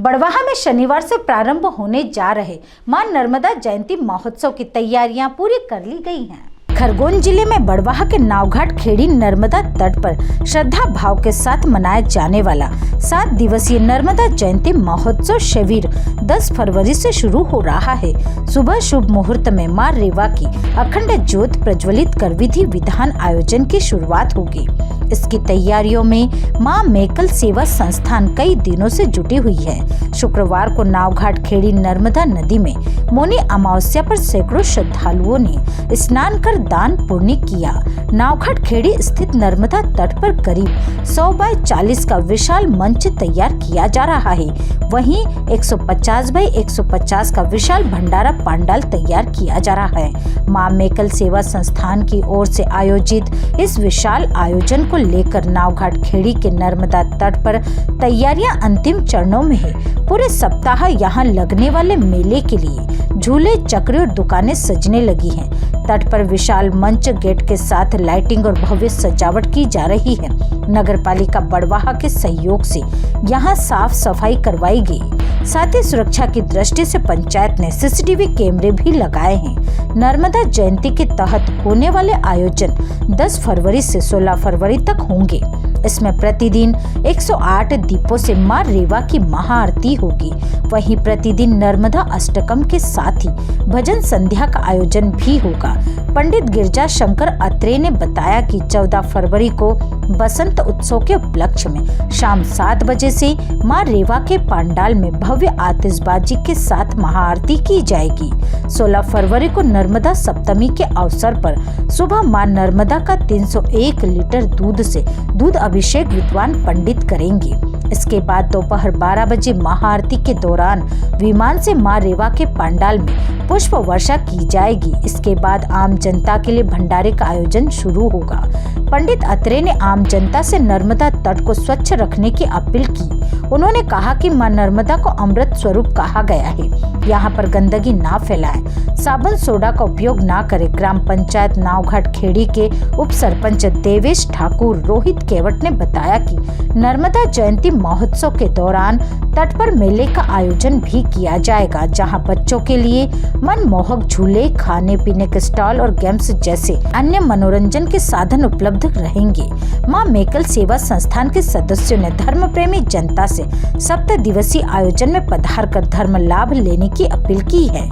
बड़वाहा में शनिवार से प्रारंभ होने जा रहे मां नर्मदा जयंती महोत्सव की तैयारियां पूरी कर ली गई हैं। खरगोन जिले में बड़वाहा के नावघाट खेड़ी नर्मदा तट पर श्रद्धा भाव के साथ मनाया जाने वाला 7 दिवसीय नर्मदा जयंती महोत्सव शिविर 10 फरवरी से शुरू हो रहा है। सुबह शुभ मुहूर्त में मां रेवा की अखंड ज्योत प्रज्वलित कर विधि विधान आयोजन की शुरुआत होगी। इसकी तैयारियों में मां मेकल सेवा संस्थान कई दिनों से जुटी हुई है। शुक्रवार को नावघाट खेड़ी नर्मदा नदी में मौनी अमावस्या पर सैकड़ों श्रद्धालुओं ने स्नान कर दान पुण्य किया। नावघाट खेड़ी स्थित नर्मदा तट पर करीब 100 बाय 40 का विशाल मंच तैयार किया जा रहा है। वहीं 150 बाय 150 का विशाल भंडारा पंडाल तैयार किया जा रहा है। मां मेकल सेवा संस्थान की ओर से आयोजित इस विशाल आयोजन को लेकर नावघाट खेड़ी के नर्मदा तट पर तैयारियां अंतिम चरणों में है। पूरे सप्ताह यहां लगने वाले मेले के लिए झूले, चक्री और दुकानें सजने लगी हैं। तट पर विशाल मंच, गेट के साथ लाइटिंग और भव्य सजावट की जा रही है। नगर पालिका बड़वाहा के सहयोग से यहां साफ सफाई करवाई गई। साथ ही सुरक्षा की दृष्टि से पंचायत ने सीसीटीवी कैमरे भी लगाए हैं। नर्मदा जयंती के तहत होने वाले आयोजन 10 फरवरी से 16 फरवरी तक होंगे। इसमें प्रतिदिन 108 दीपों से मां रेवा की महाआरती होगी। वहीं प्रतिदिन नर्मदा अष्टकम के साथ ही भजन संध्या का आयोजन भी होगा। पंडित गिरजा शंकर अत्रे ने बताया कि 14 फरवरी को बसंत उत्सव के उपलक्ष्य में शाम 7 बजे से मां रेवा के पंडाल में भव्य आतिशबाजी के साथ महाआरती की जाएगी। 16 फरवरी को नर्मदा सप्तमी के अवसर पर सुबह मां नर्मदा का 301 लीटर दूध से दूध अभिषेक विद्वान पंडित करेंगे। इसके बाद दोपहर 12 बजे महाआरती के दौरान विमान से मां रेवा के पंडाल में पुष्प वर्षा की जाएगी। इसके बाद आम जनता के लिए भंडारे का आयोजन शुरू होगा। पंडित अत्रे ने आम जनता से नर्मदा तट को स्वच्छ रखने की अपील की। उन्होंने कहा कि मां नर्मदा को अमृत स्वरूप कहा गया है। यहाँ पर गंदगी ना फैलाएं, साबुन सोडा का उपयोग ना करें। ग्राम पंचायत नावघाट खेड़ी के उप सरपंच देवेश ठाकुर रोहित केवट ने बताया कि नर्मदा जयंती महोत्सव के दौरान तट पर मेले का आयोजन भी किया जाएगा, जहां बच्चों के लिए मनमोहक झूले, खाने पीने के स्टॉल और गेम्स जैसे अन्य मनोरंजन के साधन उपलब्ध रहेंगे। मां मेकल सेवा संस्थान के सदस्यों ने धर्म प्रेमी जनता से 7 दिवसीय आयोजन में पधार कर धर्म लाभ लेने की अपील की है।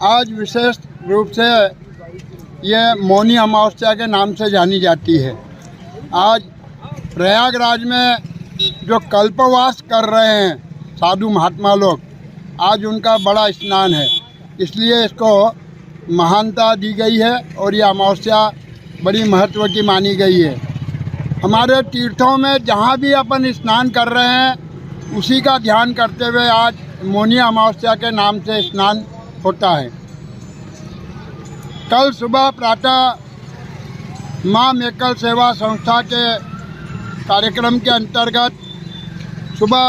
आज विशेष रूप से ये मौनी अमावस्या के नाम से जानी जाती है। आज प्रयागराज में जो कल्पवास कर रहे हैं साधु महात्मा लोग, आज उनका बड़ा स्नान है, इसलिए इसको महानता दी गई है और ये अमावस्या बड़ी महत्व की मानी गई है। हमारे तीर्थों में जहाँ भी अपन स्नान कर रहे हैं उसी का ध्यान करते हुए आज मौनी अमावस्या के नाम से स्नान होता है। कल सुबह प्रातः मां मेकल सेवा संस्था के कार्यक्रम के अंतर्गत सुबह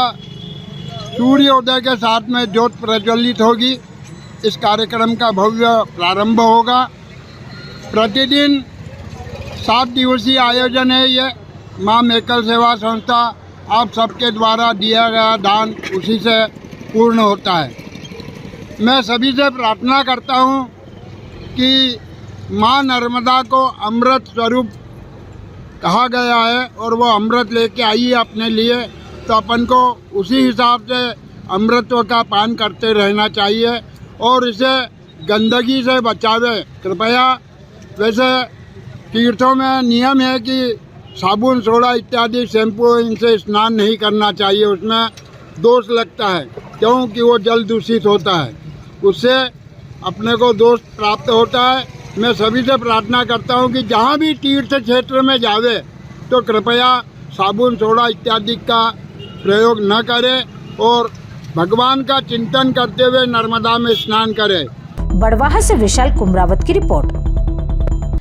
सूर्योदय के साथ में ज्योत प्रज्वलित होगी। इस कार्यक्रम का भव्य प्रारंभ होगा। प्रतिदिन 7 दिवसीय आयोजन है। ये मां मेकल सेवा संस्था आप सबके द्वारा दिया गया दान उसी से पूर्ण होता है। मैं सभी से प्रार्थना करता हूँ कि मां नर्मदा को अमृत स्वरूप कहा गया है और वो अमृत लेके आई है अपने लिए, तो अपन को उसी हिसाब से अमृतत्व का पान करते रहना चाहिए और इसे गंदगी से बचावे कृपया। वैसे तीर्थों में नियम है कि साबुन, सोडा इत्यादि शैम्पू इनसे स्नान नहीं करना चाहिए, उसमें दोष लगता है क्योंकि वो जल दूषित होता है, उससे अपने को दोष प्राप्त होता है। मैं सभी से प्रार्थना करता हूँ कि जहाँ भी तीर्थ क्षेत्र में जावे तो कृपया साबुन, सोडा इत्यादि का प्रयोग न करें और भगवान का चिंतन करते हुए नर्मदा में स्नान करें। बड़वाहा से विशाल कुमरावत की रिपोर्ट।